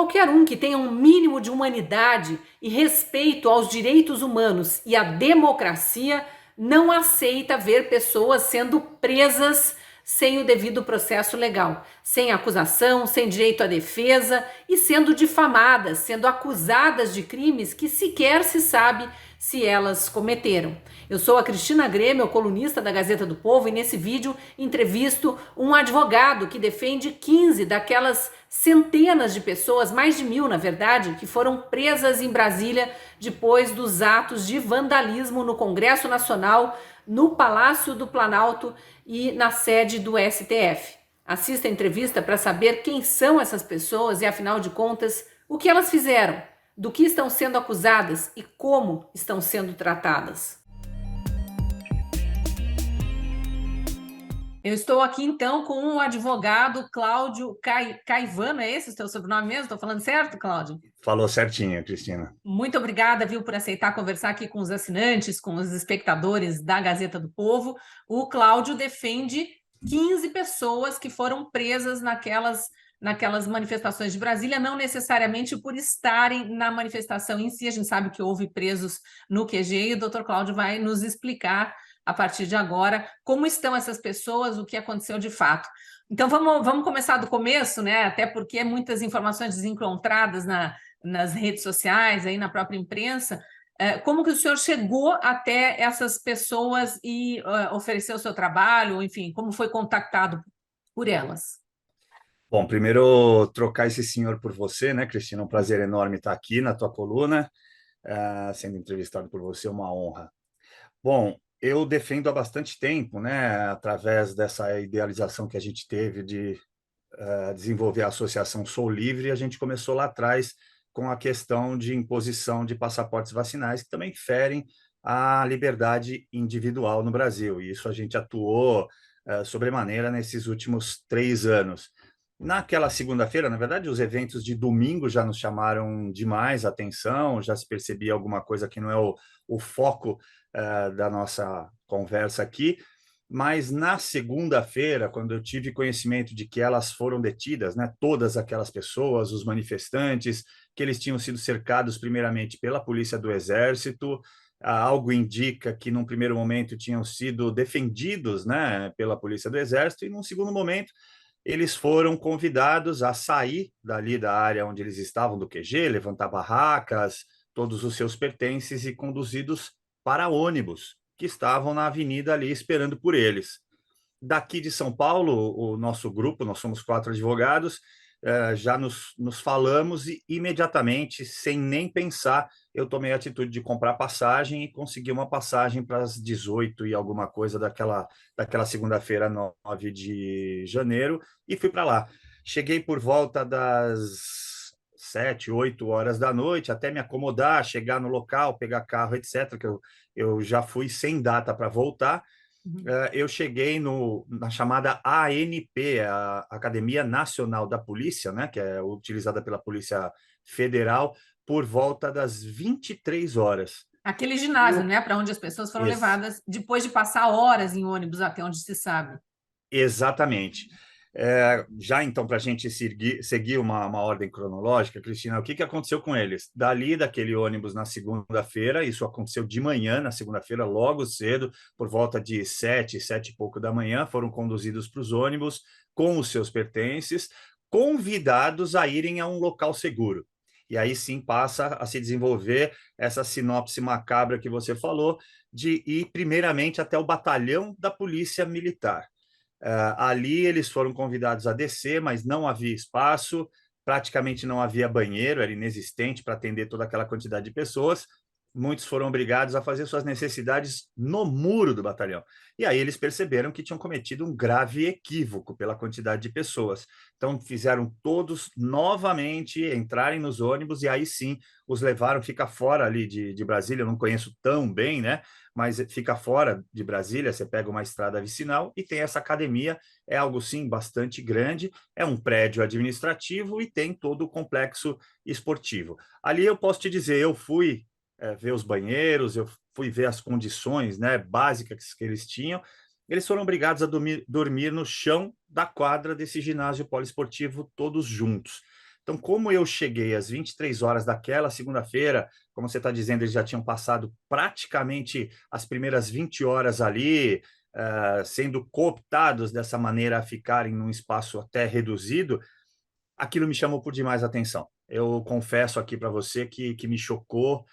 Qualquer um que tenha um mínimo de humanidade e respeito aos direitos humanos e à democracia não aceita ver pessoas sendo presas sem o devido processo legal, sem acusação, sem direito à defesa e sendo difamadas, sendo acusadas de crimes que sequer se sabe se elas cometeram. Eu sou a Cristina Grêmio, colunista da Gazeta do Povo, e nesse vídeo entrevisto um advogado que defende 15 daquelas centenas de pessoas, mais de 1.000 na verdade, que foram presas em Brasília depois dos atos de vandalismo no Congresso Nacional, no Palácio do Planalto e na sede do STF. Assista a entrevista para saber quem são essas pessoas e, afinal de contas, o que elas fizeram, do que estão sendo acusadas e como estão sendo tratadas. Eu estou aqui então com o advogado Cláudio Caivano, é esse o seu sobrenome mesmo? Estou falando certo, Cláudio? Falou certinho, Cristina. Muito obrigada, viu, por aceitar conversar aqui com os assinantes, com os espectadores da Gazeta do Povo. O Cláudio defende 15 pessoas que foram presas naquelas manifestações de Brasília, não necessariamente por estarem na manifestação em si. A gente sabe que houve presos no QG e o doutor Cláudio vai nos explicar a partir de agora como estão essas pessoas, o que aconteceu de fato. Então vamos começar do começo, né? Até porque muitas informações desencontradas nas redes sociais, aí na própria imprensa. Como que o senhor chegou até essas pessoas e ofereceu o seu trabalho, enfim, como foi contactado por elas? Bom, primeiro trocar esse senhor por você, né, Cristina? Um prazer enorme estar aqui na tua coluna, sendo entrevistado por você, uma honra. Bom, eu defendo há bastante tempo, né, através dessa idealização que a gente teve de desenvolver a Associação Sou Livre, a gente começou lá atrás com a questão de imposição de passaportes vacinais, que também ferem a liberdade individual no Brasil. E isso a gente atuou sobremaneira nesses últimos 3 anos. Naquela segunda-feira, na verdade, os eventos de domingo já nos chamaram demais a atenção, já se percebia alguma coisa que não é o foco da nossa conversa aqui, mas na segunda-feira, quando eu tive conhecimento de que elas foram detidas, né, todas aquelas pessoas, os manifestantes, que eles tinham sido cercados primeiramente pela Polícia do Exército, algo indica que num primeiro momento tinham sido defendidos, né, pela Polícia do Exército, e num segundo momento eles foram convidados a sair dali da área onde eles estavam, do QG, levantar barracas, todos os seus pertences e conduzidos para ônibus que estavam na avenida ali esperando por eles. Daqui de São Paulo, o nosso grupo, nós somos 4 advogados, já nos falamos e imediatamente, sem nem pensar, eu tomei a atitude de comprar passagem e consegui uma passagem para as 18 e alguma coisa daquela segunda-feira, 9 de janeiro, e fui para lá. Cheguei por volta das 7, 8 horas da noite, até me acomodar, chegar no local, pegar carro, etc., que eu já fui sem data para voltar. Eu cheguei na chamada ANP, a Academia Nacional da Polícia, né, que é utilizada pela Polícia Federal, por volta das 23 horas. Aquele ginásio, né, para onde as pessoas foram Ex levadas depois de passar horas em ônibus até onde se sabe. Exatamente. Já então, para a gente seguir uma ordem cronológica, Cristina, o que aconteceu com eles? Dali daquele ônibus na segunda-feira, isso aconteceu de manhã, na segunda-feira, logo cedo, por volta de 7, 7 e pouco da manhã, foram conduzidos para os ônibus com os seus pertences, convidados a irem a um local seguro. E aí sim passa a se desenvolver essa sinopse macabra que você falou, de ir primeiramente até o batalhão da Polícia Militar. Ali eles foram convidados a descer, mas não havia espaço, praticamente não havia banheiro, era inexistente para atender toda aquela quantidade de pessoas. Muitos foram obrigados a fazer suas necessidades no muro do batalhão. E aí eles perceberam que tinham cometido um grave equívoco pela quantidade de pessoas. Então fizeram todos novamente entrarem nos ônibus e aí sim os levaram, fica fora ali de Brasília, eu não conheço tão bem, né? Mas fica fora de Brasília, você pega uma estrada vicinal e tem essa academia, é algo sim bastante grande, é um prédio administrativo e tem todo o complexo esportivo. Ali eu posso te dizer, eu fui ver os banheiros, eu fui ver as condições, né, básicas que eles tinham. Eles foram obrigados a dormir no chão da quadra desse ginásio poliesportivo todos juntos. Então, como eu cheguei às 23 horas daquela segunda-feira, como você está dizendo, eles já tinham passado praticamente as primeiras 20 horas ali, sendo cooptados dessa maneira a ficarem num espaço até reduzido, aquilo me chamou por demais atenção. Eu confesso aqui para você que me chocou,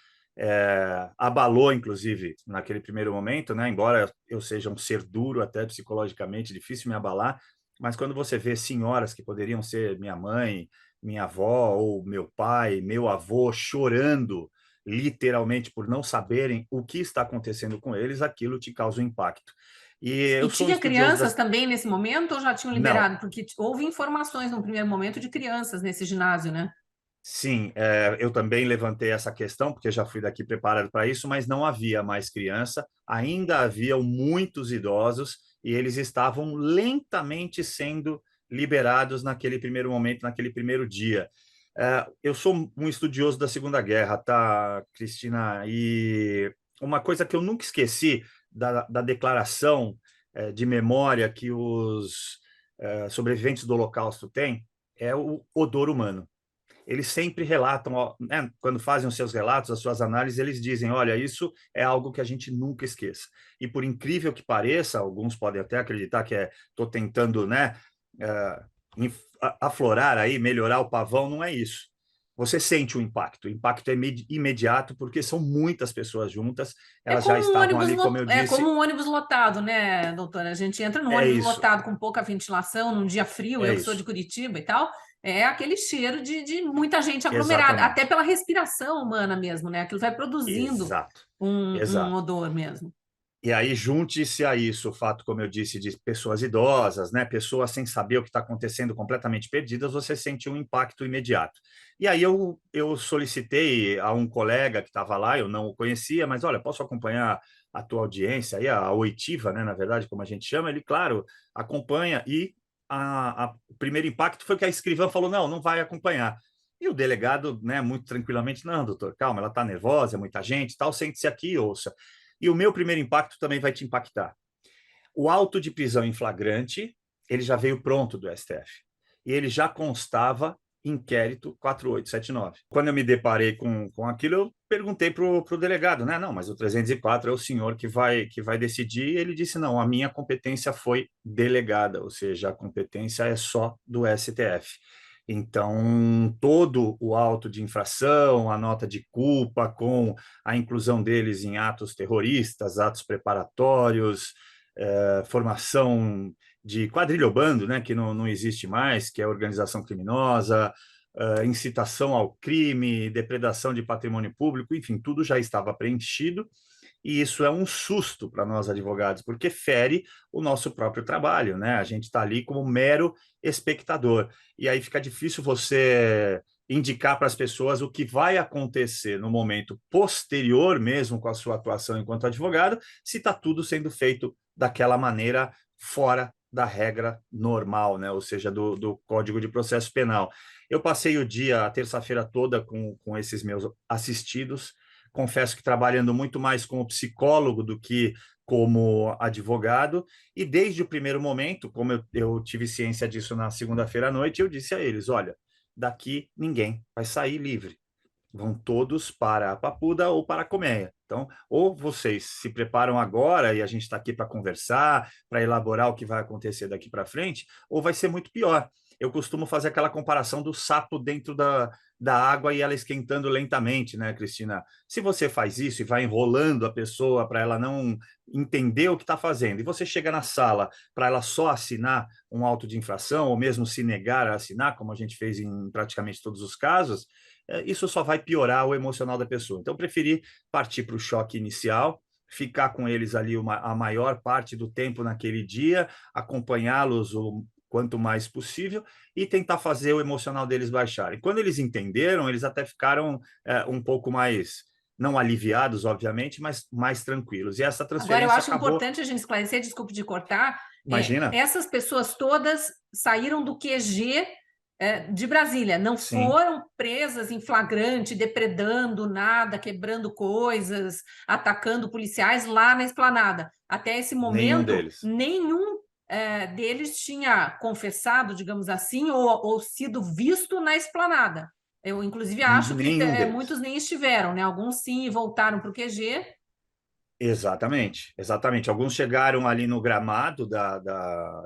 abalou, inclusive, naquele primeiro momento, né? Embora eu seja um ser duro até psicologicamente, difícil me abalar, mas quando você vê senhoras que poderiam ser minha mãe, minha avó ou meu pai, meu avô chorando literalmente por não saberem o que está acontecendo com eles, aquilo te causa um impacto. E E eu sou um tinha estudioso crianças das... também nesse momento ou já tinham Não, liberado? Porque houve informações no primeiro momento de crianças nesse ginásio, né? sim, eu também levantei essa questão, porque já fui daqui preparado para isso, mas não havia mais criança, ainda haviam muitos idosos e eles estavam lentamente sendo liberados naquele primeiro momento, naquele primeiro dia. Eu sou um estudioso da Segunda Guerra, tá, Cristina? E uma coisa que eu nunca esqueci da declaração de memória que os sobreviventes do Holocausto têm é o odor humano. Eles sempre relatam, ó, né, quando fazem os seus relatos, as suas análises, eles dizem: olha, isso é algo que a gente nunca esqueça. E por incrível que pareça, alguns podem até acreditar que estou tentando, né, é, aflorar aí, melhorar o pavão, não é isso. Você sente o impacto é imediato, porque são muitas pessoas juntas, elas já estavam ali, como eu É como disse, um ônibus lotado, né, doutora? A gente entra num é ônibus isso, lotado com pouca ventilação, num dia frio, é eu que sou de isso, Curitiba e tal, é aquele cheiro de muita gente aglomerada, até exatamente, pela respiração humana mesmo, né? Aquilo vai produzindo exato, um exato. odor mesmo. E aí, junte-se a isso o fato, como eu disse, de pessoas idosas, né? Pessoas sem saber o que está acontecendo, completamente perdidas, você sente um impacto imediato. E aí eu solicitei a um colega que estava lá, eu não o conhecia, mas olha, posso acompanhar a tua audiência aí, a oitiva, né? Na verdade, como a gente chama, ele, claro, acompanha. E o primeiro impacto foi que a escrivã falou: não, não vai acompanhar. E o delegado, né, muito tranquilamente: não, doutor, calma, ela está nervosa, é muita gente, tal, sente-se aqui, ouça. E o meu primeiro impacto também vai te impactar. O auto de prisão em flagrante, ele já veio pronto do STF. E ele já constava inquérito 4879. Quando eu me deparei com aquilo, eu perguntei para o delegado, né? Não, mas o 304 é o senhor que vai decidir. E ele disse: não, a minha competência foi delegada, ou seja, a competência é só do STF. Então, todo o auto de infração, a nota de culpa, com a inclusão deles em atos terroristas, atos preparatórios, formação de quadrilha ou bando, né, que não existe mais, que é organização criminosa, incitação ao crime, depredação de patrimônio público, enfim, tudo já estava preenchido. E isso é um susto para nós advogados, porque fere o nosso próprio trabalho, né? A gente está ali como mero espectador. E aí fica difícil você indicar para as pessoas o que vai acontecer no momento posterior, mesmo com a sua atuação enquanto advogado, se está tudo sendo feito daquela maneira fora da regra normal, né? Ou seja, do Código de Processo Penal. Eu passei o dia, a terça-feira toda, com esses meus assistidos. Confesso que trabalhando muito mais como psicólogo do que como advogado, e desde o primeiro momento, como eu tive ciência disso na segunda-feira à noite, eu disse a eles: olha, daqui ninguém vai sair livre, vão todos para a Papuda ou para a Colmeia. Então, ou vocês se preparam agora e a gente está aqui para conversar, para elaborar o que vai acontecer daqui para frente, ou vai ser muito pior. Eu costumo fazer aquela comparação do sapo dentro da água e ela esquentando lentamente, né, Cristina? Se você faz isso e vai enrolando a pessoa para ela não entender o que está fazendo, e você chega na sala para ela só assinar um auto de infração, ou mesmo se negar a assinar, como a gente fez em praticamente todos os casos, isso só vai piorar o emocional da pessoa. Então, eu preferi partir para o choque inicial, ficar com eles ali a maior parte do tempo naquele dia, acompanhá-los o quanto mais possível e tentar fazer o emocional deles baixar. E quando eles entenderam, eles até ficaram um pouco mais, não aliviados, obviamente, mas mais tranquilos. E essa Agora, eu transferência acho acabou, importante a gente esclarecer, desculpe de cortar, imagina? essas pessoas todas saíram do QG de Brasília, não Sim, foram presas em flagrante, depredando nada, quebrando coisas, atacando policiais lá na esplanada. Até esse nenhum momento, deles. nenhum deles tinha confessado, digamos assim, ou sido visto na esplanada. Eu, inclusive, acho que Nenhum muitos deles. nem estiveram, né? Alguns sim voltaram para o QG. Exatamente, exatamente. Alguns chegaram ali no gramado da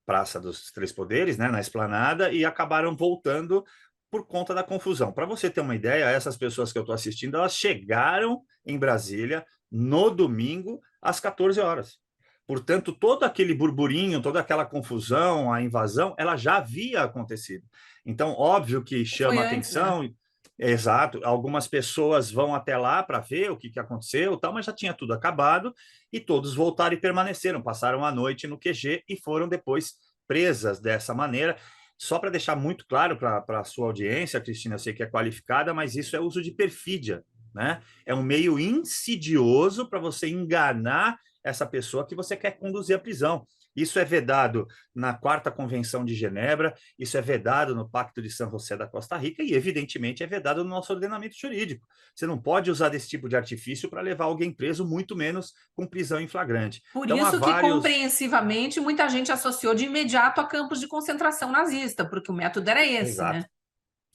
Praça dos Três Poderes, né, na esplanada, e acabaram voltando por conta da confusão. Para você ter uma ideia, essas pessoas que eu estou assistindo, elas chegaram em Brasília no domingo às 14 horas. Portanto, todo aquele burburinho, toda aquela confusão, a invasão, ela já havia acontecido. Então, óbvio que Foi chama antes, né? atenção. Exato, algumas pessoas vão até lá para ver o que aconteceu, tal, mas já tinha tudo acabado e todos voltaram e permaneceram, passaram a noite no QG e foram depois presas dessa maneira. Só para deixar muito claro para a sua audiência, Cristina, eu sei que é qualificada, mas isso é uso de perfídia, né? É um meio insidioso para você enganar essa pessoa que você quer conduzir à prisão. Isso é vedado na Quarta Convenção de Genebra, isso é vedado no Pacto de San José da Costa Rica e, evidentemente, é vedado no nosso ordenamento jurídico. Você não pode usar desse tipo de artifício para levar alguém preso, muito menos com prisão em flagrante. Por Então, há isso que, vários. compreensivamente, muita gente associou de imediato a campos de concentração nazista, porque o método era esse, né? Exato.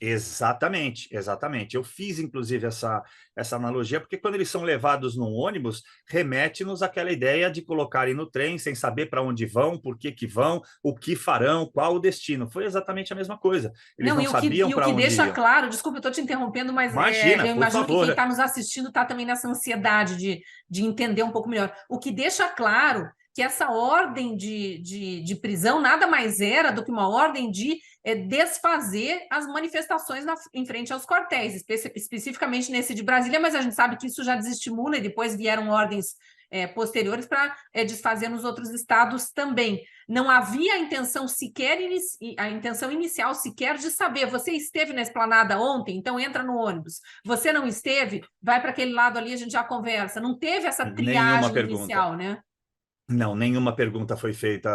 Exatamente, exatamente. Eu fiz, inclusive, essa analogia, porque quando eles são levados num ônibus, remete-nos àquela ideia de colocarem no trem sem saber para onde vão, por que vão, o que farão, qual o destino. Foi exatamente a mesma coisa. Eles Não, não sabiam e o para que onde deixa iam. claro, desculpa, eu estou te interrompendo, mas Imagina, eu por imagino que quem favor. está nos assistindo está também nessa ansiedade de entender um pouco melhor. O que deixa claro que essa ordem de prisão nada mais era do que uma ordem de desfazer as manifestações em frente aos quartéis, especificamente nesse de Brasília, mas a gente sabe que isso já desestimula e depois vieram ordens posteriores para desfazer nos outros estados também. Não havia a intenção sequer, a intenção inicial sequer de saber, você esteve na esplanada ontem, então entra no ônibus. Você não esteve, vai para aquele lado ali, a gente já conversa. Não teve essa Nenhuma triagem pergunta. inicial, né? Não, nenhuma pergunta foi feita,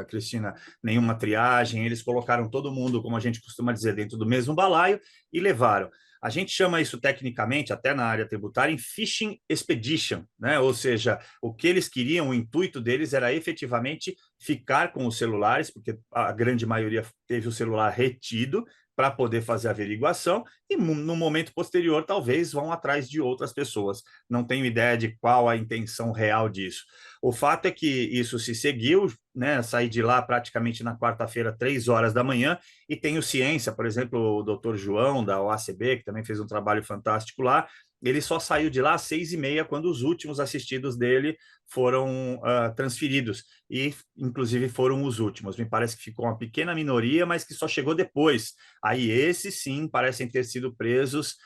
Cristina, nenhuma triagem. Eles colocaram todo mundo, como a gente costuma dizer, dentro do mesmo balaio e levaram. A gente chama isso tecnicamente, até na área tributária, em phishing expedition, né? Ou seja, o que eles queriam, o intuito deles era efetivamente ficar com os celulares, porque a grande maioria teve o celular retido para poder fazer a averiguação e no momento posterior talvez vão atrás de outras pessoas. Não tenho ideia de qual a intenção real disso. O fato é que isso se seguiu, né? Saí de lá praticamente na quarta-feira, 3 horas da manhã, e tenho ciência, por exemplo, o doutor João, da OACB, que também fez um trabalho fantástico lá, ele só saiu de lá às 6h30, quando os últimos assistidos dele foram transferidos, e inclusive foram os últimos. Me parece que ficou uma pequena minoria, mas que só chegou depois. Aí esses sim parecem ter sido presos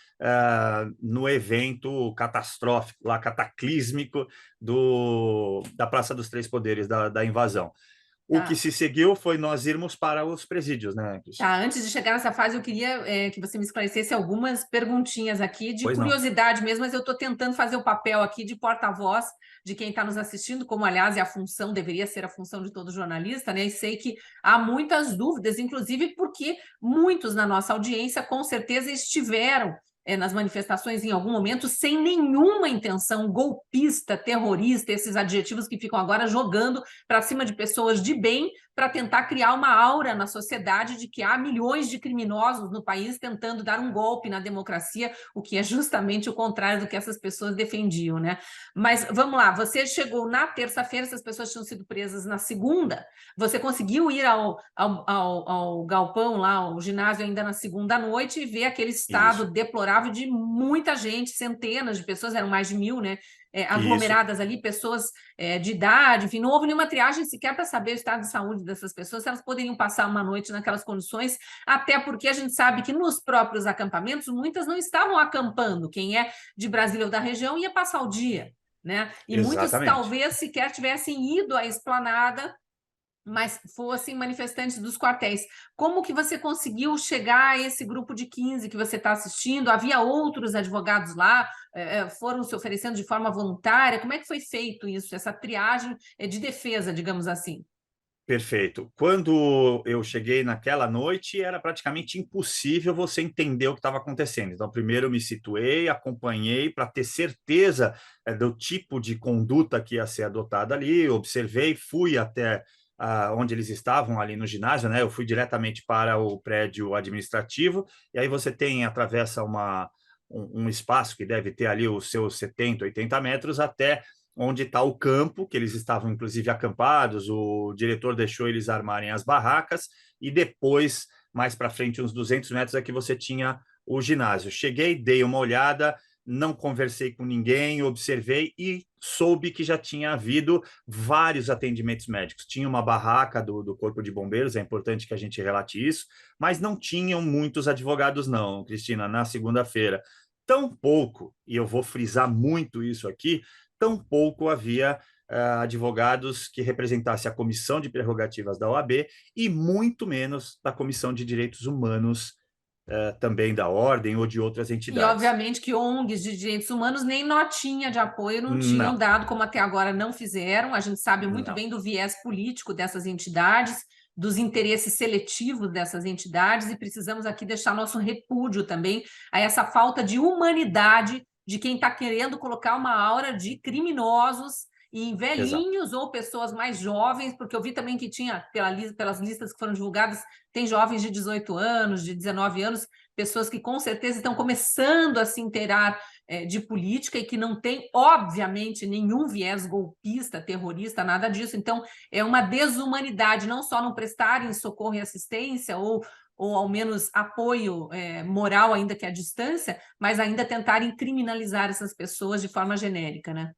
no evento catastrófico, lá cataclísmico da Praça dos Três Poderes, da invasão. O que Tá. se seguiu foi nós irmos para os presídios, né, Cristina? Tá, antes de chegar nessa fase, eu queria que você me esclarecesse algumas perguntinhas aqui, de Pois não. curiosidade mesmo, mas eu estou tentando fazer o papel aqui de porta-voz de quem está nos assistindo, como, aliás, é a função, deveria ser a função de todo jornalista, né? E sei que há muitas dúvidas, inclusive porque muitos na nossa audiência, com certeza, estiveram nas manifestações em algum momento, sem nenhuma intenção golpista, terrorista, esses adjetivos que ficam agora jogando para cima de pessoas de bem, para tentar criar uma aura na sociedade de que há milhões de criminosos no país tentando dar um golpe na democracia, o que é justamente o contrário do que essas pessoas defendiam, né? Mas vamos lá, você chegou na terça-feira, essas pessoas tinham sido presas na segunda, você conseguiu ir ao galpão lá, ao ginásio ainda na segunda noite e ver aquele Isso, estado deplorável de muita gente, centenas de pessoas, eram mais de 1.000, né? isso. Aglomeradas ali, pessoas de idade, enfim, não houve nenhuma triagem sequer para saber o estado de saúde dessas pessoas, se elas poderiam passar uma noite naquelas condições, até porque a gente sabe que nos próprios acampamentos, muitas não estavam acampando, quem é de Brasília ou da região ia passar o dia, né? E muitos Exatamente. talvez sequer tivessem ido à esplanada, mas fossem manifestantes dos quartéis. Como que você conseguiu chegar a esse grupo de 15 que você está assistindo? Havia outros advogados lá? Foram se oferecendo de forma voluntária? Como é que foi feito isso, essa triagem de defesa, digamos assim? Perfeito. Quando eu cheguei naquela noite, era praticamente impossível você entender o que estava acontecendo. Então, primeiro eu me situei, acompanhei para ter certeza do tipo de conduta que ia ser adotada ali, observei, fui até onde eles estavam, ali no ginásio, né? Eu fui diretamente para o prédio administrativo, e aí você atravessa um espaço que deve ter ali os seus 70, 80 metros até onde está o campo, que eles estavam inclusive acampados, o diretor deixou eles armarem as barracas, e depois, mais para frente, uns 200 metros, é que você tinha o ginásio. Cheguei, dei uma olhada, não conversei com ninguém, observei e soube que já tinha havido vários atendimentos médicos. Tinha uma barraca do Corpo de Bombeiros, é importante que a gente relate isso, mas não tinham muitos advogados, não, Cristina, na segunda-feira. Tão pouco, e eu vou frisar muito isso aqui, tão pouco havia advogados que representassem a Comissão de Prerrogativas da OAB e muito menos da Comissão de Direitos Humanos, também da Ordem ou de outras E, entidades. obviamente, que ONGs de direitos humanos nem notinha de apoio não tinham Não, dado, como até agora não fizeram. A gente sabe muito não. bem do viés político dessas entidades, dos interesses seletivos dessas entidades, e precisamos aqui deixar nosso repúdio também a essa falta de humanidade de quem está querendo colocar uma aura de criminosos em Exato. velhinhos ou pessoas mais jovens, porque eu vi também que tinha, pelas listas que foram divulgadas, tem jovens de 18 anos, de 19 anos, pessoas que com certeza estão começando a se inteirar de política e que não tem, obviamente, nenhum viés golpista, terrorista, nada disso. Então, é uma desumanidade, não só não prestarem socorro e assistência, ou ao menos apoio moral, ainda que à distância, mas ainda tentarem criminalizar essas pessoas de forma genérica, né?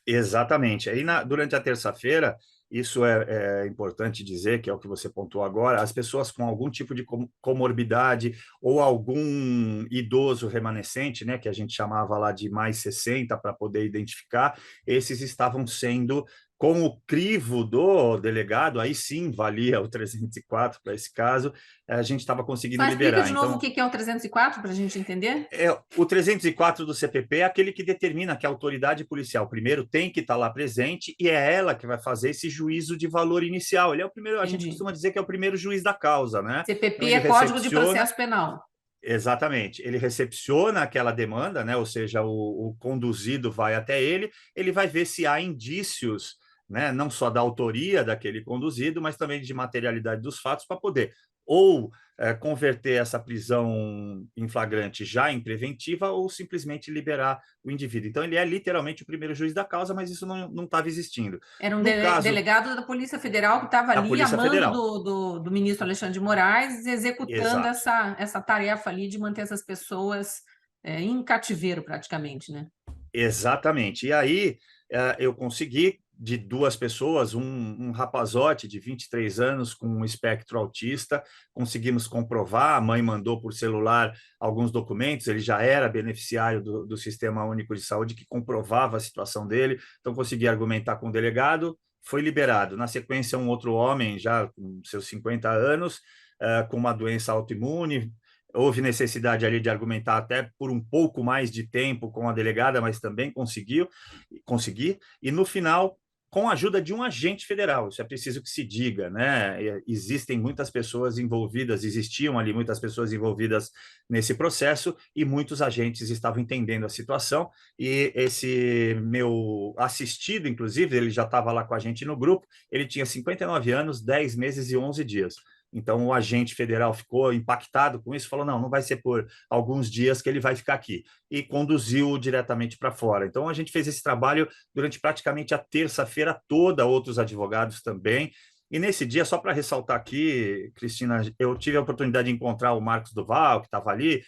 Exatamente. Aí, durante a terça-feira, isso é importante dizer, que é o que você pontuou agora, as pessoas com algum tipo de comorbidade ou algum idoso remanescente, né, que a gente chamava lá de mais 60 para poder identificar, esses estavam sendo, com o crivo do delegado, aí sim valia o 304 para esse caso, a gente estava conseguindo Só explica liberar. de novo o Então, que é o 304 para a gente entender. o 304 do CPP é aquele que determina que a autoridade policial, primeiro, tem que estar lá presente e é ela que vai fazer esse juízo de valor inicial. Ele é o primeiro, a gente Entendi. costuma dizer que é o primeiro juiz da causa, né? Então, CPP ele é Código de recepciona, Processo Penal. exatamente, ele recepciona aquela demanda, né? Ou seja, o conduzido vai até ele vai ver se há indícios, né? Não só da autoria daquele conduzido, mas também de materialidade dos fatos para poder ou converter essa prisão em flagrante já em preventiva ou simplesmente liberar o indivíduo. Então, ele é literalmente o primeiro juiz da causa, mas isso não estava existindo. Era um No caso delegado da Polícia Federal que estava da ali a Polícia mando Federal, do ministro Alexandre de Moraes, executando exato. essa tarefa ali de manter essas pessoas em cativeiro, praticamente, né? Exatamente. E aí eu consegui, de duas pessoas, um rapazote de 23 anos com um espectro autista, conseguimos comprovar, a mãe mandou por celular alguns documentos, ele já era beneficiário do Sistema Único de Saúde, que comprovava a situação dele, então consegui argumentar com o delegado, foi liberado. Na sequência, um outro homem, já com seus 50 anos, com uma doença autoimune, houve necessidade ali de argumentar até por um pouco mais de tempo com a delegada, mas também consegui, e no final, com a ajuda de um agente federal, isso é preciso que se diga, né? Existem muitas pessoas envolvidas, existiam ali muitas pessoas envolvidas nesse processo e muitos agentes estavam entendendo a situação, e esse meu assistido, inclusive, ele já estava lá com a gente no grupo, ele tinha 59 anos, 10 meses e 11 dias. Então, o agente federal ficou impactado com isso, falou: não vai ser por alguns dias que ele vai ficar aqui, e conduziu diretamente para fora. Então, a gente fez esse trabalho durante praticamente a terça-feira toda, outros advogados também. E nesse dia, só para ressaltar aqui, Cristina, eu tive a oportunidade de encontrar o Marcos Duval, que estava ali,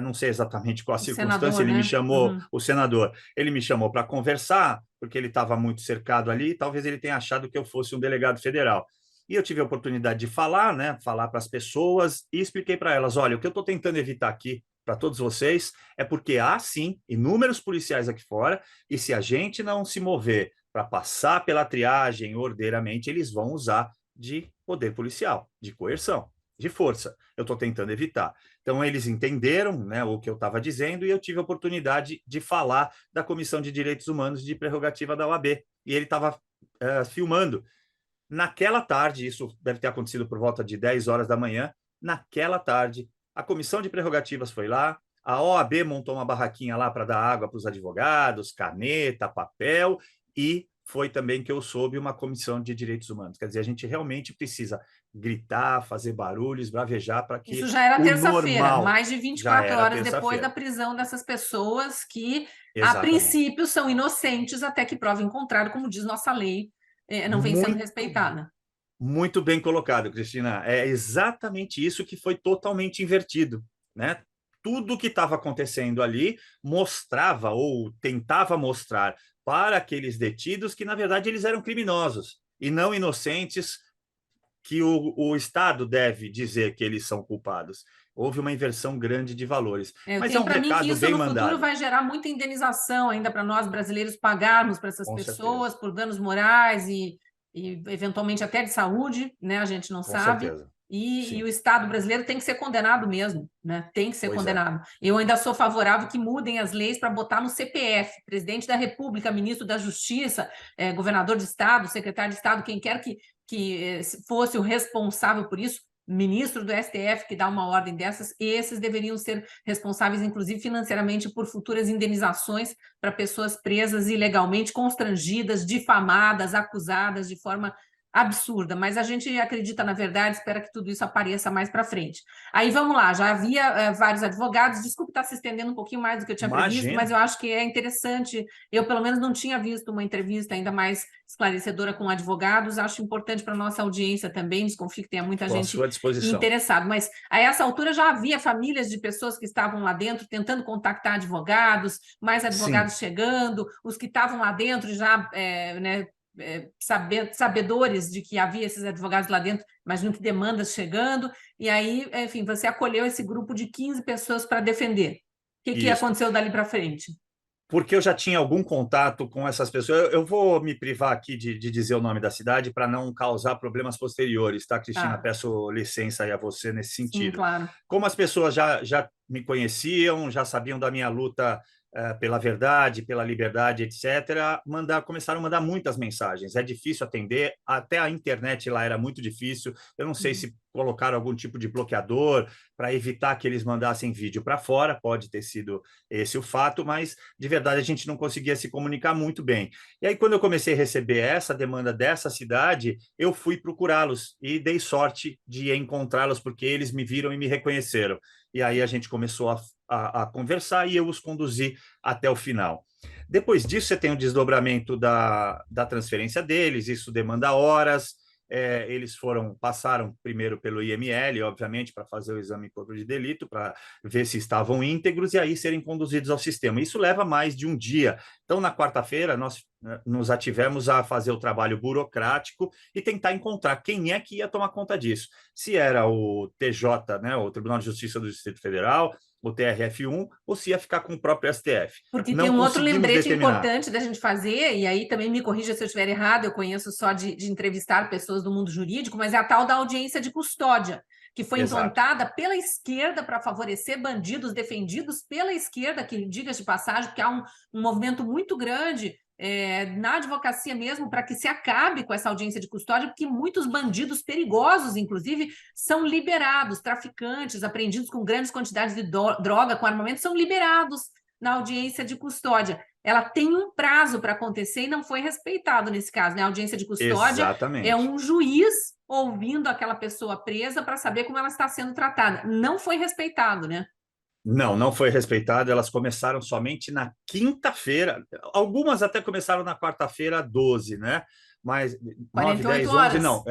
não sei exatamente qual a O circunstância, senador, ele me né? chamou, Uhum. o senador, ele me chamou para conversar, porque ele estava muito cercado ali, e talvez ele tenha achado que eu fosse um delegado federal. E eu tive a oportunidade de falar, né, falar para as pessoas e expliquei para elas: olha, o que eu estou tentando evitar aqui para todos vocês é porque há sim inúmeros policiais aqui fora, e se a gente não se mover para passar pela triagem ordeiramente, eles vão usar de poder policial, de coerção, de força. Eu estou tentando evitar. Então, eles entenderam, né, o que eu estava dizendo, e eu tive a oportunidade de falar da Comissão de Direitos Humanos de Prerrogativa da OAB. E ele estava filmando. Naquela tarde, isso deve ter acontecido por volta de 10 horas da manhã, naquela tarde, a Comissão de Prerrogativas foi lá, a OAB montou uma barraquinha lá para dar água para os advogados, caneta, papel, e foi também que eu soube uma comissão de direitos humanos. Quer dizer, a gente realmente precisa gritar, fazer barulhos, bravejar para Isso que já era o terça-feira, normal mais de vinte e já quatro era horas depois da terça-feira. prisão dessas pessoas que, a Exatamente. princípio, são inocentes até que prova em contrário, como diz nossa lei, não vem sendo Muito, respeitada. muito bem colocado, Cristina. É exatamente isso que foi totalmente invertido, né? Tudo que estava acontecendo ali mostrava ou tentava mostrar para aqueles detidos que, na verdade, eles eram criminosos e não inocentes que o Estado deve dizer que eles são culpados. Houve uma inversão grande de valores. Eu Mas é tenho um para mim que recado isso bem no futuro mandado, vai gerar muita indenização ainda para nós brasileiros pagarmos para essas com pessoas certeza. por danos morais e eventualmente até de saúde, né? A gente não Com sabe. certeza. E o Sim. Estado brasileiro tem que ser condenado mesmo, né? Tem que ser Pois é. condenado. Eu ainda sou favorável que mudem as leis para botar no CPF, presidente da República, ministro da Justiça, governador de Estado, secretário de Estado, quem quer que fosse o responsável por isso, ministro do STF que dá uma ordem dessas, esses deveriam ser responsáveis, inclusive financeiramente, por futuras indenizações para pessoas presas ilegalmente, constrangidas, difamadas, acusadas de forma absurda, mas a gente acredita na verdade, espera que tudo isso apareça mais para frente. Aí vamos lá, já havia vários advogados, desculpe estar se estendendo um pouquinho mais do que eu tinha previsto, mas Imagina. eu acho que é interessante, eu pelo menos não tinha visto uma entrevista ainda mais esclarecedora com advogados, acho importante para a nossa audiência também, desconfio que tenha muita Estou à gente sua disposição. interessada, mas a essa altura já havia famílias de pessoas que estavam lá dentro tentando contactar advogados, mais Sim. advogados chegando, os que estavam lá dentro já, né, sabedores de que havia esses advogados lá dentro, imagino que demandas chegando, e aí, enfim, você acolheu esse grupo de 15 pessoas para defender. O que Isso. aconteceu dali para frente? Porque eu já tinha algum contato com essas pessoas. Eu vou me privar aqui de dizer o nome da cidade para não causar problemas posteriores, tá, Cristina? Tá, Peço licença aí a você nesse sim, sentido. claro. Como as pessoas já me conheciam, já sabiam da minha luta pela verdade, pela liberdade, etc., começaram a mandar muitas mensagens. É difícil atender, até a internet lá era muito difícil. Eu não sei Uhum. se colocaram algum tipo de bloqueador para evitar que eles mandassem vídeo para fora, pode ter sido esse o fato, mas de verdade a gente não conseguia se comunicar muito bem. E aí, quando eu comecei a receber essa demanda dessa cidade, eu fui procurá-los e dei sorte de encontrá-los, porque eles me viram e me reconheceram. E aí a gente começou a conversar e eu os conduzi até o final. Depois disso, você tem o desdobramento da transferência deles, isso demanda horas. Eles passaram primeiro pelo IML, obviamente, para fazer o exame de corpo de delito, para ver se estavam íntegros e aí serem conduzidos ao sistema. Isso leva mais de um dia. Então, na quarta-feira, nós nos ativemos a fazer o trabalho burocrático e tentar encontrar quem é que ia tomar conta disso. Se era o TJ, né, o Tribunal de Justiça do Distrito Federal, o TRF1, ou se ia ficar com o próprio STF. Porque tem Não um outro conseguimos lembrete determinar. importante da gente fazer, e aí também me corrija se eu estiver errado, eu conheço só de entrevistar pessoas do mundo jurídico, mas é a tal da audiência de custódia, que foi Exato. implantada pela esquerda para favorecer bandidos defendidos pela esquerda, que diga-se de passagem, porque há um movimento muito grande na advocacia mesmo para que se acabe com essa audiência de custódia, porque muitos bandidos perigosos, inclusive, são liberados, traficantes, apreendidos com grandes quantidades de droga, com armamento, são liberados na audiência de custódia. Ela tem um prazo para acontecer e não foi respeitado nesse caso, né? A audiência de custódia é Exatamente. um juiz ouvindo aquela pessoa presa para saber como ela está sendo tratada. Não foi respeitado, né? Não, não foi respeitado. Elas começaram somente na quinta-feira. Algumas até começaram na quarta-feira, 12, né? Mas 9, 48 10, 11, horas. não.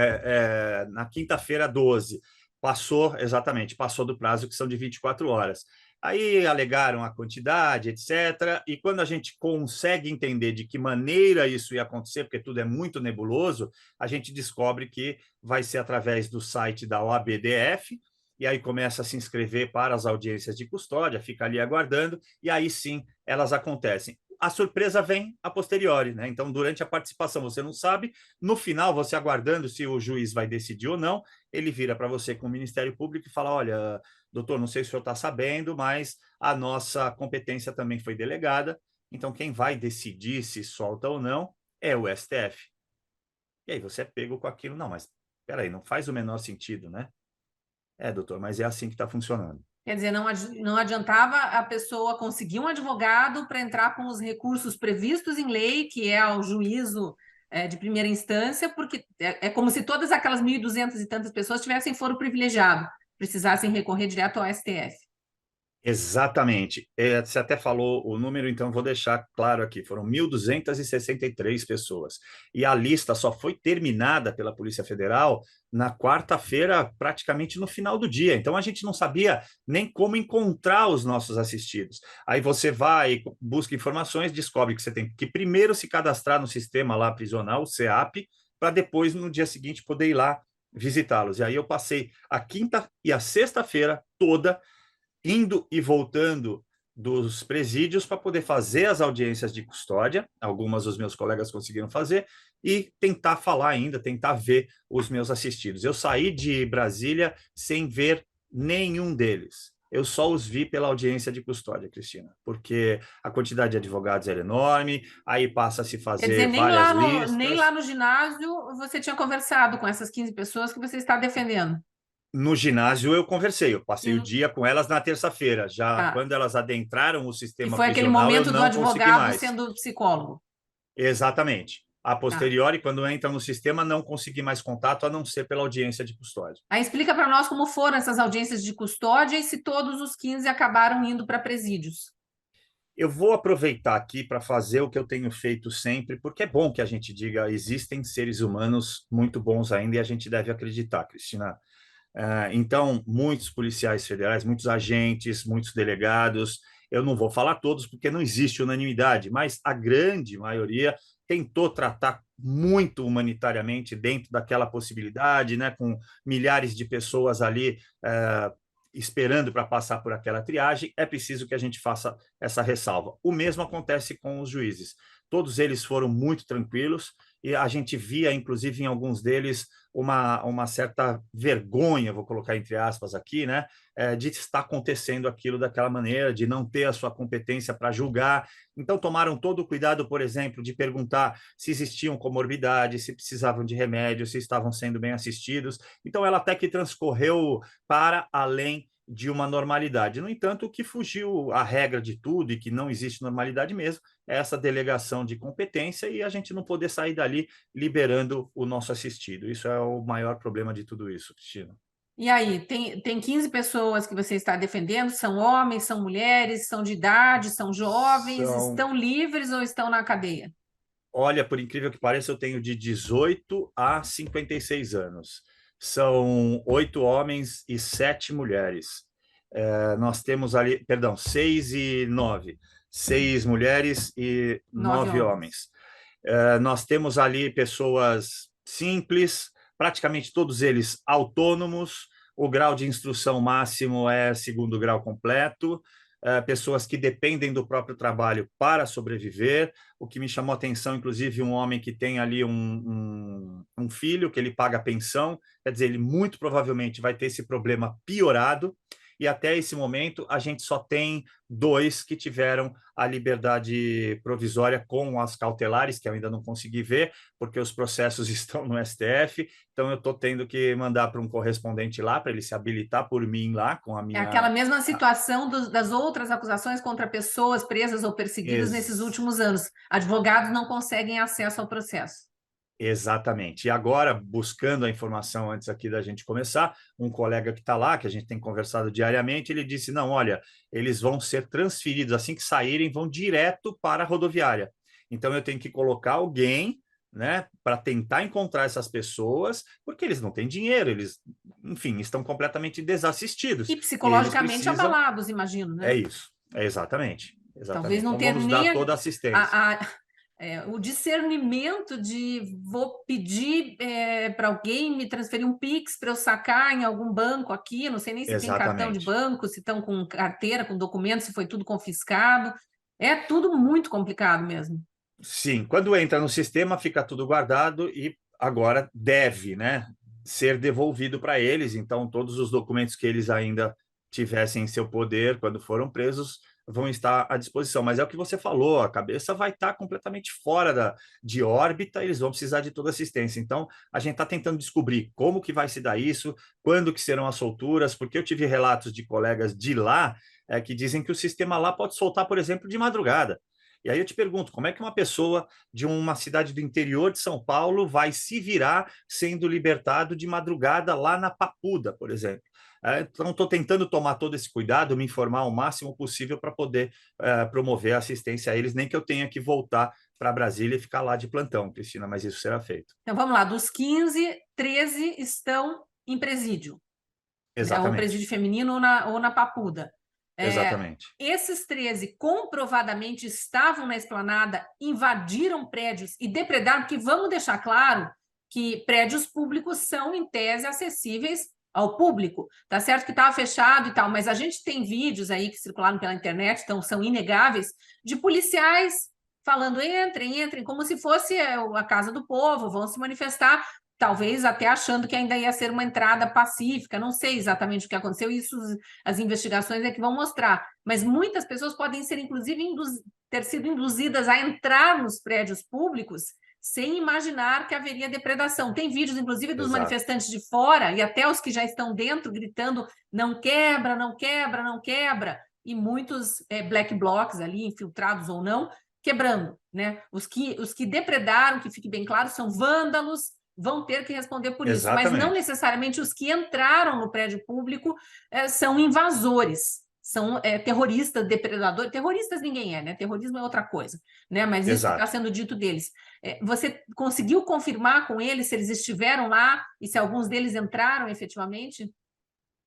Na quinta-feira, 12. Passou, exatamente, passou do prazo, que são de 24 horas. Aí alegaram a quantidade, etc. E quando a gente consegue entender de que maneira isso ia acontecer, porque tudo é muito nebuloso, a gente descobre que vai ser através do site da OABDF, e aí começa a se inscrever para as audiências de custódia, fica ali aguardando, e aí sim elas acontecem. A surpresa vem a posteriori, né? Então, durante a participação, você não sabe, no final, você aguardando se o juiz vai decidir ou não, ele vira para você com o Ministério Público e fala: olha, doutor, não sei se o senhor está sabendo, mas a nossa competência também foi delegada, então quem vai decidir se solta ou não é o STF. E aí você é pego com aquilo, não, mas peraí, não faz o menor sentido, né? Doutor, mas é assim que está funcionando. Quer dizer, não adiantava a pessoa conseguir um advogado para entrar com os recursos previstos em lei, que é o juízo de primeira instância, porque é como se todas aquelas 1.200 e tantas pessoas tivessem foro privilegiado, precisassem recorrer direto ao STF. Exatamente. Você até falou o número, então vou deixar claro aqui. Foram 1.263 pessoas. E a lista só foi terminada pela Polícia Federal na quarta-feira, praticamente no final do dia. Então a gente não sabia nem como encontrar os nossos assistidos. Aí você vai, busca informações, descobre que você tem que primeiro se cadastrar no sistema lá prisional, o SEAP, para depois, no dia seguinte, poder ir lá visitá-los. E aí eu passei a quinta e a sexta-feira toda indo e voltando dos presídios para poder fazer as audiências de custódia, algumas os meus colegas conseguiram fazer, e tentar falar ainda, tentar ver os meus assistidos. Eu saí de Brasília sem ver nenhum deles. Eu só os vi pela audiência de custódia, Cristina, porque a quantidade de advogados era enorme, aí passa a se Quer dizer, fazer várias nem lá listas. no ginásio você tinha conversado com essas 15 pessoas que você está defendendo. No ginásio eu conversei, eu E passei o no- dia com elas na terça-feira. Já tá. quando elas adentraram o Que sistema foi aquele prisional, eu momento do não consegui advogado mais. sendo psicólogo. Exatamente. A Tá. posteriori, quando entra no sistema, não consegui mais contato, a não ser pela audiência de custódia. Aí explica para nós como foram essas audiências de custódia e se todos os 15 acabaram indo para presídios. Eu vou aproveitar aqui para fazer o que eu tenho feito sempre, porque é bom que a gente diga, existem seres humanos muito bons ainda e a gente deve acreditar, Cristina. Então, muitos policiais federais, muitos agentes, muitos delegados, eu não vou falar todos porque não existe unanimidade, mas a grande maioria tentou tratar muito humanitariamente dentro daquela possibilidade, né, com milhares de pessoas ali esperando para passar por aquela triagem. É preciso que a gente faça essa ressalva. O mesmo acontece com os juízes. Todos eles foram muito tranquilos e a gente via, inclusive, em alguns deles, uma certa vergonha, vou colocar entre aspas aqui, né, de estar acontecendo aquilo daquela maneira, de não ter a sua competência para julgar. Então, tomaram todo o cuidado, por exemplo, de perguntar se existiam comorbidades, se precisavam de remédio, se estavam sendo bem assistidos. Então, ela até que transcorreu para além de uma normalidade. No entanto, o que fugiu à regra de tudo e que não existe normalidade mesmo é essa delegação de competência e a gente não poder sair dali liberando o nosso assistido. Isso é o maior problema de tudo isso, Cristina. E aí, tem 15 pessoas que você está defendendo? São homens, são mulheres, são de idade, são jovens, São, estão livres ou estão na cadeia? olha, por incrível que pareça, eu tenho de 18 a 56 anos. São 8 homens e 7 mulheres. Nós temos ali, perdão, 6 e 9. 6 mulheres e 9 9 homens. homens. Nós temos ali pessoas simples, praticamente todos eles autônomos, o grau de instrução máximo é segundo grau completo, pessoas que dependem do próprio trabalho para sobreviver. O que me chamou a atenção, inclusive, um homem que tem ali um filho que ele paga pensão, quer dizer, ele muito provavelmente vai ter esse problema piorado. E até esse momento a gente só tem 2 que tiveram a liberdade provisória com as cautelares, que eu ainda não consegui ver, porque os processos estão no STF, então eu estou tendo que mandar para um correspondente lá, para ele se habilitar por mim lá, com a É aquela minha... mesma situação das outras acusações contra pessoas presas ou perseguidas nesses Ex últimos anos. Advogados não conseguem acesso ao processo. Exatamente. E agora, buscando a informação antes aqui da gente começar, um colega que está lá, que a gente tem conversado diariamente, ele disse: não, olha, eles vão ser transferidos assim que saírem, vão direto para a rodoviária. Então eu tenho que colocar alguém, né, para tentar encontrar essas pessoas, porque eles não têm dinheiro, eles, enfim, estão completamente desassistidos. E E eles psicologicamente precisam. abalados, imagino, É né? isso. É exatamente. Talvez Exatamente. não Então tenha vamos dar nem toda a assistência. a, o discernimento de vou pedir para alguém me transferir um Pix para eu sacar em algum banco aqui, não sei nem se tem cartão de Exatamente. banco, se estão com carteira, com documentos, se foi tudo confiscado. É tudo muito complicado mesmo. Sim, quando entra no sistema, fica tudo guardado e agora deve, né, ser devolvido para eles. Então, todos os documentos que eles ainda tivessem em seu poder quando foram presos vão estar à disposição. Mas é o que você falou, a cabeça vai estar completamente fora de órbita, eles vão precisar de toda assistência. Então, a gente está tentando descobrir como que vai se dar isso, quando que serão as solturas, porque eu tive relatos de colegas de lá que dizem que o sistema lá pode soltar, por exemplo, de madrugada. E aí eu te pergunto, como é que uma pessoa de uma cidade do interior de São Paulo vai se virar sendo libertado de madrugada lá na Papuda, por exemplo? Então, estou tentando tomar todo esse cuidado, me informar o máximo possível para poder promover a assistência a eles, nem que eu tenha que voltar para Brasília e ficar lá de plantão, Cristina, mas isso será feito. Então vamos lá, dos 15, 13 estão em presídio, né? Ou Exatamente, presídio feminino ou na Papuda. exatamente, Esses 13 comprovadamente estavam na esplanada, invadiram prédios e depredaram, porque vamos deixar claro que prédios públicos são, em tese, acessíveis ao público. Tá certo que estava fechado e tal, mas a gente tem vídeos aí que circularam pela internet, então são inegáveis, de policiais falando: entrem, entrem, como se fosse a casa do povo, vão se manifestar, talvez até achando que ainda ia ser uma entrada pacífica, não sei exatamente o que aconteceu, isso as investigações é que vão mostrar, mas muitas pessoas podem ser, inclusive, ter sido induzidas a entrar nos prédios públicos sem imaginar que haveria depredação. Tem vídeos, inclusive, dos exato. manifestantes de fora e até os que já estão dentro gritando: não quebra, não quebra, não quebra, e muitos black blocs ali, infiltrados ou não, quebrando, né? Os que depredaram, que fique bem claro, são vândalos, vão ter que responder por isso, mas não Exatamente, necessariamente os que entraram no prédio público são invasores, são terroristas, depredadores. Terroristas ninguém é, né? Terrorismo é outra coisa, né? Mas isso que está exato. sendo dito deles. Você conseguiu confirmar com eles se eles estiveram lá e se alguns deles entraram efetivamente?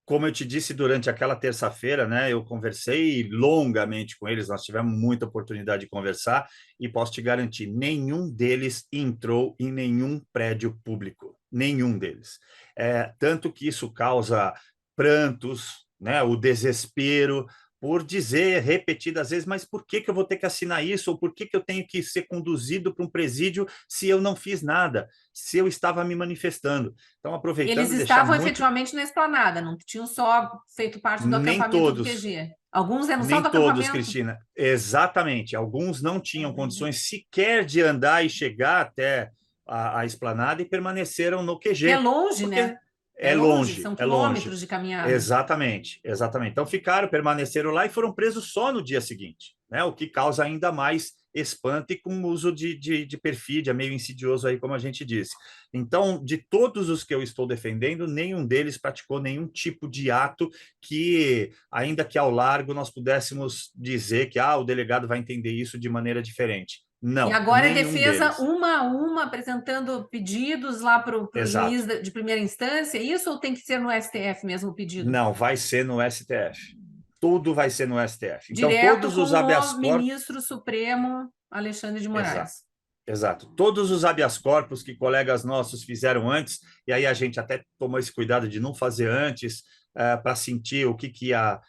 Como eu te disse durante aquela terça-feira, né, eu conversei longamente com eles, nós tivemos muita oportunidade de conversar e posso te garantir, nenhum deles entrou em nenhum prédio público, nenhum deles. Tanto que isso causa prantos, né, o desespero por dizer repetidas vezes, mas por que que eu vou ter que assinar isso? Ou por que que eu tenho que ser conduzido para um presídio se eu não fiz nada, se eu estava me manifestando? Então, Eles aproveitando, deixar estavam muito. efetivamente na esplanada, não tinham só feito parte do Nem acampamento do todos, QG. Alguns eram só nem do todos, acampamento. Cristina. Exatamente. Alguns não tinham condições sequer de andar e chegar até a esplanada e permaneceram no E é QG, longe, porque né? É é longe, longe, são é longe. quilômetros de caminhada. Exatamente, exatamente. Então ficaram, permaneceram lá e foram presos só no dia seguinte, né? O que causa ainda mais espanto e com uso de perfídia, meio insidioso aí, como a gente disse. Então, de todos os que eu estou defendendo, nenhum deles praticou nenhum tipo de ato que, ainda que ao largo, nós pudéssemos dizer que o delegado vai entender isso de maneira diferente. E Não, agora é nenhum defesa deles. uma a uma, apresentando pedidos lá para o Exato. juiz de primeira instância, isso ou tem que ser no STF mesmo o pedido? Não, vai ser no STF. Tudo vai ser no STF. Então, Direto todos com os habeas o corpus. ministro Supremo Alexandre de Exato. Moraes. Exato. Todos os habeas corpus que colegas nossos fizeram antes, e aí a gente até tomou esse cuidado de não fazer antes, para sentir o que ia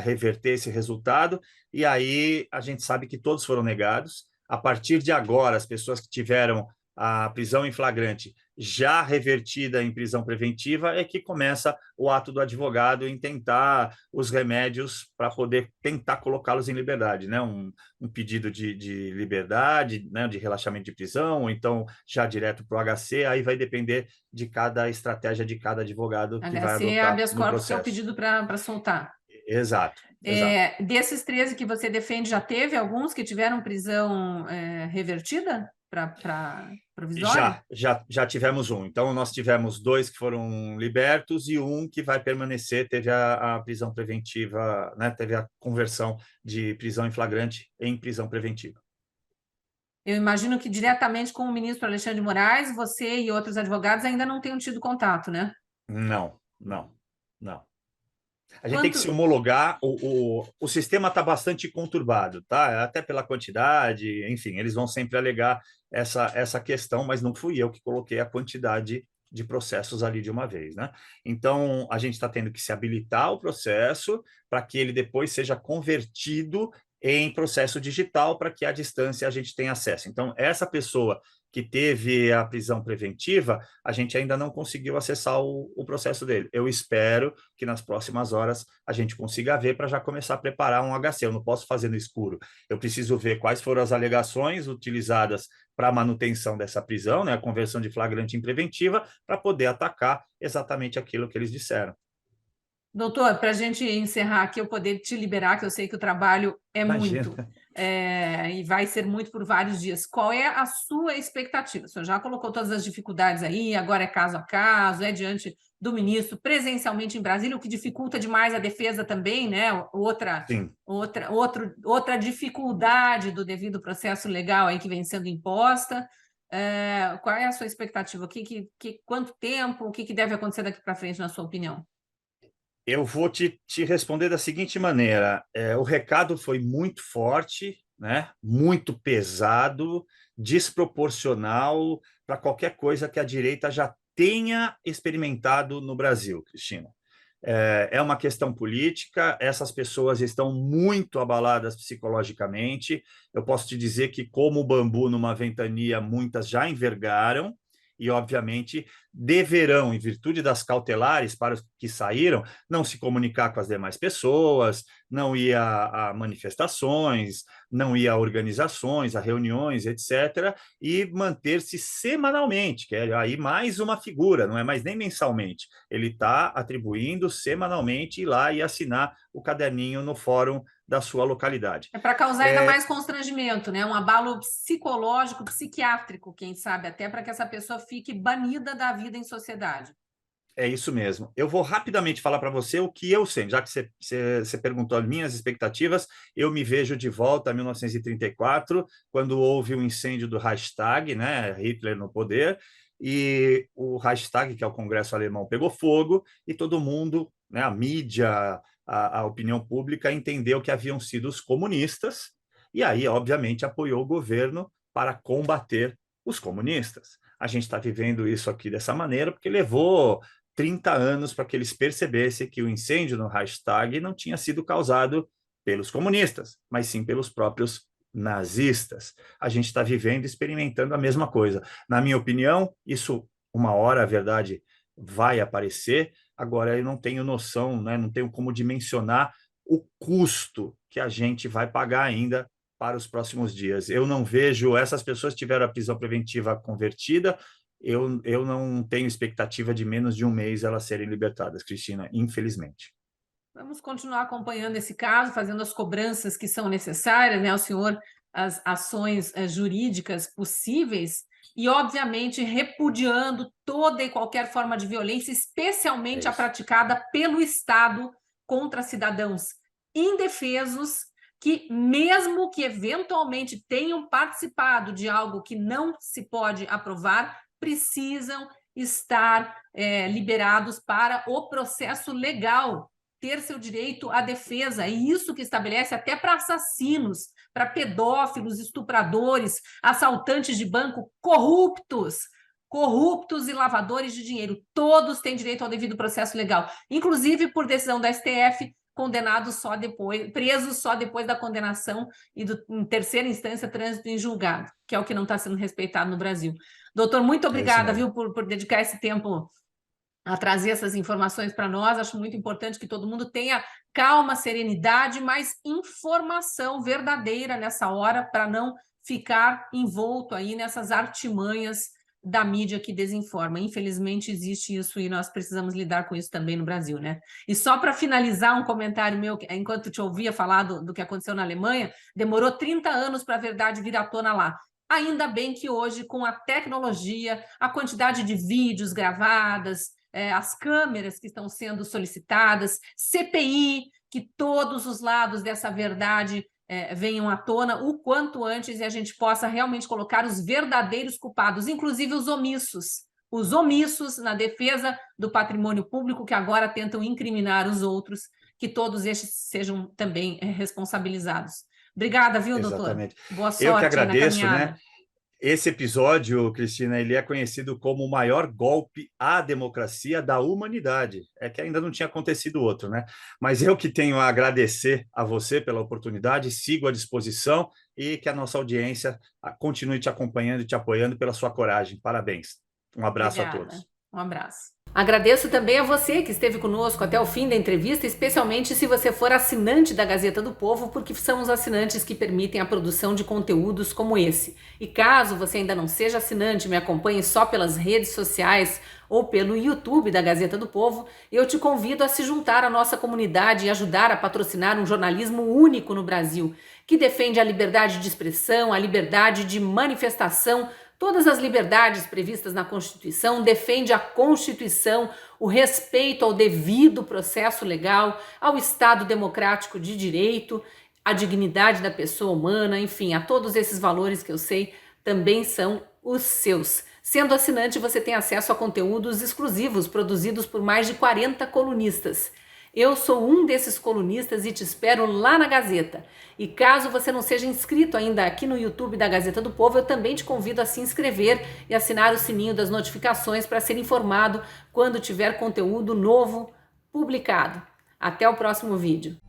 reverter esse resultado, e aí a gente sabe que todos foram negados. A partir de agora, as pessoas que tiveram a prisão em flagrante já revertida em prisão preventiva é que começa o ato do advogado em tentar os remédios para poder tentar colocá-los em liberdade, né? Um pedido de liberdade, né, de relaxamento de prisão, ou então já direto para o HC, aí vai depender de cada estratégia de cada advogado que vai HC é adotar habeas no corpus, que é o processo. pedido para soltar. Exato, exato. Desses 13 que você defende, já teve alguns que tiveram prisão revertida para provisória? Já tivemos um. Então, nós tivemos dois que foram libertos e um que vai permanecer, teve a prisão preventiva, né? Teve a conversão de prisão em flagrante em prisão preventiva. Eu imagino que diretamente com o ministro Alexandre de Moraes, você e outros advogados ainda não tenham tido contato, né? Não, não, não. A gente tem que Quanto, se homologar, o sistema está bastante conturbado, tá? Até pela quantidade, enfim, eles vão sempre alegar essa questão, mas não fui eu que coloquei a quantidade de processos ali de uma vez, né? Então, a gente está tendo que se habilitar o processo para que ele depois seja convertido em processo digital para que à distância a gente tenha acesso. Então, essa pessoa que teve a prisão preventiva, a gente ainda não conseguiu acessar o processo dele. Eu espero que nas próximas horas a gente consiga ver para já começar a preparar um HC. Eu não posso fazer no escuro. Eu preciso ver quais foram as alegações utilizadas para a manutenção dessa prisão, né, a conversão de flagrante em preventiva, para poder atacar exatamente aquilo que eles disseram. Doutor, para a gente encerrar aqui, eu poder te liberar, que eu sei que o trabalho é muito, Imagina. e vai ser muito por vários dias. Qual é a sua expectativa? O senhor já colocou todas as dificuldades aí, agora é caso a caso, é diante do ministro, presencialmente em Brasília, o que dificulta demais a defesa também, né? Sim. Outra dificuldade do devido processo legal aí que vem sendo imposta. Qual é a sua expectativa? Quanto tempo? O que deve acontecer daqui para frente, na sua opinião? Eu vou te responder da seguinte maneira: o recado foi muito forte, né? Muito pesado, desproporcional para qualquer coisa que a direita já tenha experimentado no Brasil, Cristina. É uma questão política, essas pessoas estão muito abaladas psicologicamente. Eu posso te dizer que, como o bambu numa ventania, muitas já envergaram. E, obviamente, deverão, em virtude das cautelares para os que saíram, não se comunicar com as demais pessoas, não ir a manifestações, não ir a organizações, a reuniões, etc., e manter-se semanalmente, que é aí mais uma figura, não é mais nem mensalmente. Ele está atribuindo semanalmente ir lá e assinar o caderninho no fórum da sua localidade. É para causar ainda mais constrangimento, né? Um abalo psicológico, psiquiátrico, quem sabe, até para que essa pessoa fique banida da vida em sociedade. É isso mesmo. Eu vou rapidamente falar para você o que eu sei, já que você perguntou as minhas expectativas, eu me vejo de volta a 1934, quando houve o incêndio do Reichstag, né, Hitler no poder, e o Reichstag, que é o Congresso Alemão, pegou fogo e todo mundo, né, a mídia, a opinião pública entendeu que haviam sido os comunistas, e aí, obviamente, apoiou o governo para combater os comunistas. A gente está vivendo isso aqui dessa maneira porque levou 30 anos para que eles percebessem que o incêndio no Reichstag não tinha sido causado pelos comunistas, mas sim pelos próprios nazistas. A gente está vivendo, experimentando a mesma coisa. Na minha opinião, isso, uma hora, a verdade vai aparecer. Agora, eu não tenho noção, né? Não tenho como dimensionar o custo que a gente vai pagar ainda para os próximos dias. Eu não vejo, essas pessoas tiveram a prisão preventiva convertida, eu não tenho expectativa de menos de um mês elas serem libertadas, Cristina, infelizmente. Vamos continuar acompanhando esse caso, fazendo as cobranças que são necessárias, né, ao senhor, as ações jurídicas possíveis e, obviamente, repudiando toda e qualquer forma de violência, É especialmente a isso. praticada pelo Estado contra cidadãos indefesos que, mesmo que eventualmente tenham participado de algo que não se pode aprovar, precisam estar liberados para o processo legal, ter seu direito à defesa, e isso que estabelece até para assassinos, para pedófilos, estupradores, assaltantes de banco, corruptos e lavadores de dinheiro. Todos têm direito ao devido processo legal, inclusive por decisão da STF, condenados só depois, presos só depois da condenação e em terceira instância, trânsito em julgado, que é o que não está sendo respeitado no Brasil. Doutor, muito É isso obrigada, mesmo. viu, por dedicar esse tempo a trazer essas informações para nós. Acho muito importante que todo mundo tenha calma, serenidade, mas informação verdadeira nessa hora para não ficar envolto aí nessas artimanhas da mídia que desinforma. Infelizmente existe isso e nós precisamos lidar com isso também no Brasil, né? E só para finalizar um comentário meu, enquanto te ouvia falar do que aconteceu na Alemanha, demorou 30 anos para a verdade vir à tona lá. Ainda bem que hoje, com a tecnologia, a quantidade de vídeos gravadas, as câmeras que estão sendo solicitadas, CPI, que todos os lados dessa verdade venham à tona o quanto antes e a gente possa realmente colocar os verdadeiros culpados, inclusive os omissos na defesa do patrimônio público que agora tentam incriminar os outros, que todos estes sejam também responsabilizados. Obrigada, viu, doutor? Exatamente. Boa Eu que sorte aí na agradeço, né? caminhada. Esse episódio, Cristina, ele é conhecido como o maior golpe à democracia da humanidade. É que ainda não tinha acontecido outro, né? Mas eu que tenho a agradecer a você pela oportunidade, sigo à disposição e que a nossa audiência continue te acompanhando e te apoiando pela sua coragem. Parabéns. Um abraço a Obrigada. todos. Um abraço. Agradeço também a você que esteve conosco até o fim da entrevista, especialmente se você for assinante da Gazeta do Povo, porque são os assinantes que permitem a produção de conteúdos como esse. E caso você ainda não seja assinante, me acompanhe só pelas redes sociais ou pelo YouTube da Gazeta do Povo, eu te convido a se juntar à nossa comunidade e ajudar a patrocinar um jornalismo único no Brasil, que defende a liberdade de expressão, a liberdade de manifestação, todas as liberdades previstas na Constituição, defende a Constituição, o respeito ao devido processo legal, ao Estado democrático de direito, à dignidade da pessoa humana, enfim, a todos esses valores que eu sei também são os seus. Sendo assinante, você tem acesso a conteúdos exclusivos produzidos por mais de 40 colunistas. Eu sou um desses colunistas e te espero lá na Gazeta. E caso você não seja inscrito ainda aqui no YouTube da Gazeta do Povo, eu também te convido a se inscrever e assinar o sininho das notificações para ser informado quando tiver conteúdo novo publicado. Até o próximo vídeo.